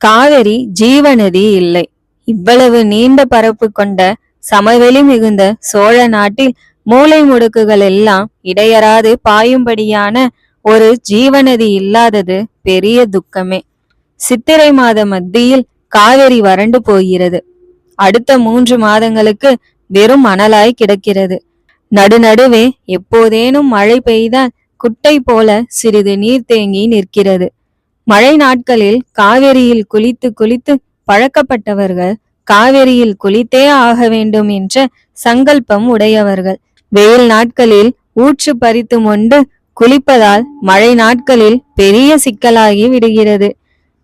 காவிரி ஜீவநதி இல்லை. இவ்வளவு நீண்ட பரப்பு கொண்ட சமவெளி மிகுந்த சோழ நாட்டில் மூலை முடுக்குகள் எல்லாம் இடையறாது பாயும்படியான ஒரு ஜீவநதி இல்லாதது பெரிய துக்கமே. சித்திரை மாத மத்தியில் காவிரி வறண்டு போகிறது. அடுத்த 3 மாதங்களுக்கு வெறும் மணலாய் கிடக்கிறது. நடுநடுவே எப்போதேனும் மழை பெய்தால் குட்டை போல சிறிது நீர் தேங்கி நிற்கிறது. மழை நாட்களில் காவிரியில் குளித்து குளித்து பழக்கப்பட்டவர்கள் காவிரியில் குளித்தே ஆக வேண்டும் என்ற சங்கல்பம் உடையவர்கள். வெயில் நாட்களில் ஊற்று பறித்து கொண்டு குளிப்பதால் மழை நாட்களில் பெரிய சிக்கலாகி விடுகிறது.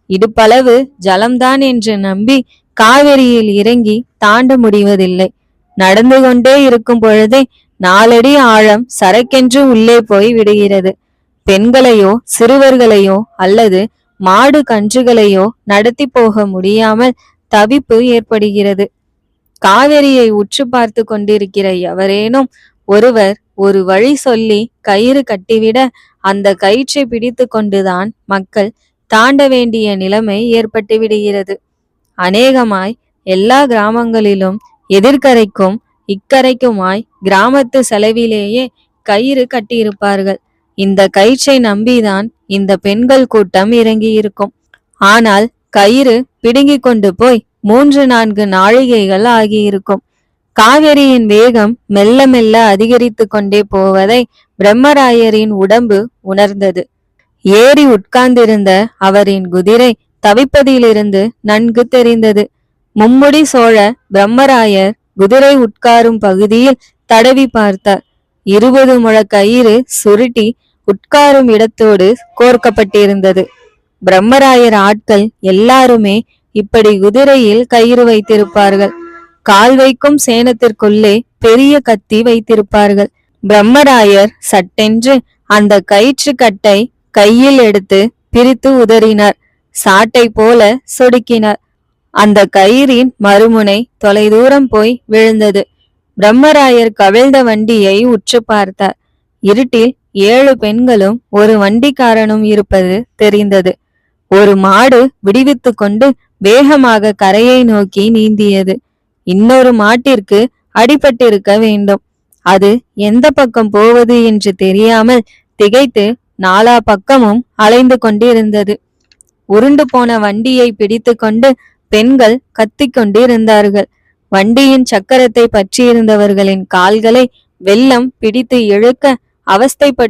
இடுப்பளவு ஜலம்தான் என்று நம்பி காவிரியில் இறங்கி தாண்ட முடிவதில்லை. நடந்து கொண்டே இருக்கும் பொழுதே 4 அடி ஆழம் சரக்கென்று உள்ளே போய் விடுகிறது. பெண்களையோ சிறுவர்களையோ அல்லது மாடு கன்றுகளையோ நடத்தி போக முடியாமல் தவிப்பு ஏற்படுகிறது. காவிரியை உற்று பார்த்து கொண்டிருக்கிற எவரேனும் ஒருவர் ஒரு வழி சொல்லி கயிறு கட்டிவிட அந்த கயிற்றை பிடித்து கொண்டுதான் மக்கள் தாண்ட வேண்டிய நிலைமை ஏற்பட்டு விடுகிறது. அநேகமாய் எல்லா கிராமங்களிலும் எதிர்கரைக்கும் இக்கரைக்குமாய் கிராமத்து செலவிலேயே கயிறு கட்டியிருப்பார்கள். இந்த கயிற்றை நம்பிதான் இந்த பெண்கள் கூட்டம் இறங்கி இருக்கும். ஆனால் கயிறு பிடுங்கி கொண்டு போய் 3-4 நாழிகைகள் ஆகியிருக்கும். காவிரியின் வேகம் மெல்ல மெல்ல அதிகரித்து கொண்டே போவதை பிரம்மராயரின் உடம்பு உணர்ந்தது. ஏறி உட்கார்ந்திருந்த அவரின் குதிரை தவிப்பதிலிருந்து நன்கு தெரிந்தது. மும்முடி சோழ பிரம்மராயர் குதிரை உட்காரும் பகுதியில் தடவி பார்த்தார். 20 முழ கயிறு சுருட்டி உட்காரும் இடத்தோடு கோர்க்கப்பட்டிருந்தது. பிரம்மராயர் ஆட்கள் எல்லாருமே இப்படி குதிரையில் கயிறு வைத்திருப்பார்கள். கால் வைக்கும் சேனத்திற்குள்ளே பெரிய கத்தி வைத்திருப்பார்கள். பிரம்மராயர் சட்டென்று அந்த கயிற்று கட்டை கையில் எடுத்து பிரித்து உதறினார். சாட்டை போல சொடுக்கினார். அந்த கயிறின் மறுமுனை தொலைதூரம் போய் விழுந்தது. பிரம்மராயர் கவிழ்ந்த வண்டியை உற்று பார்த்தார். இருட்டில் 7 பெண்களும் ஒரு வண்டிக்காரனும் இருப்பது தெரிந்தது. ஒரு மாடு விடுவித்து கொண்டு வேகமாக கரையை நோக்கி நீந்தியது. இன்னொரு மாட்டிற்கு அடிபட்டிருக்க வேண்டும். அது எந்த பக்கம் போவது என்று தெரியாமல் திகைத்து 4 பக்கமும் அலைந்து கொண்டிருந்தது. உருண்டு போன வண்டியை பிடித்து கொண்டு பெண்கள் கத்திக்கொண்டிருந்தார்கள். வண்டியின் சக்கரத்தை பற்றியிருந்தவர்களின் கால்களை வெள்ளம் பிடித்து இழுக்க அவஸ்தைப்பட்டு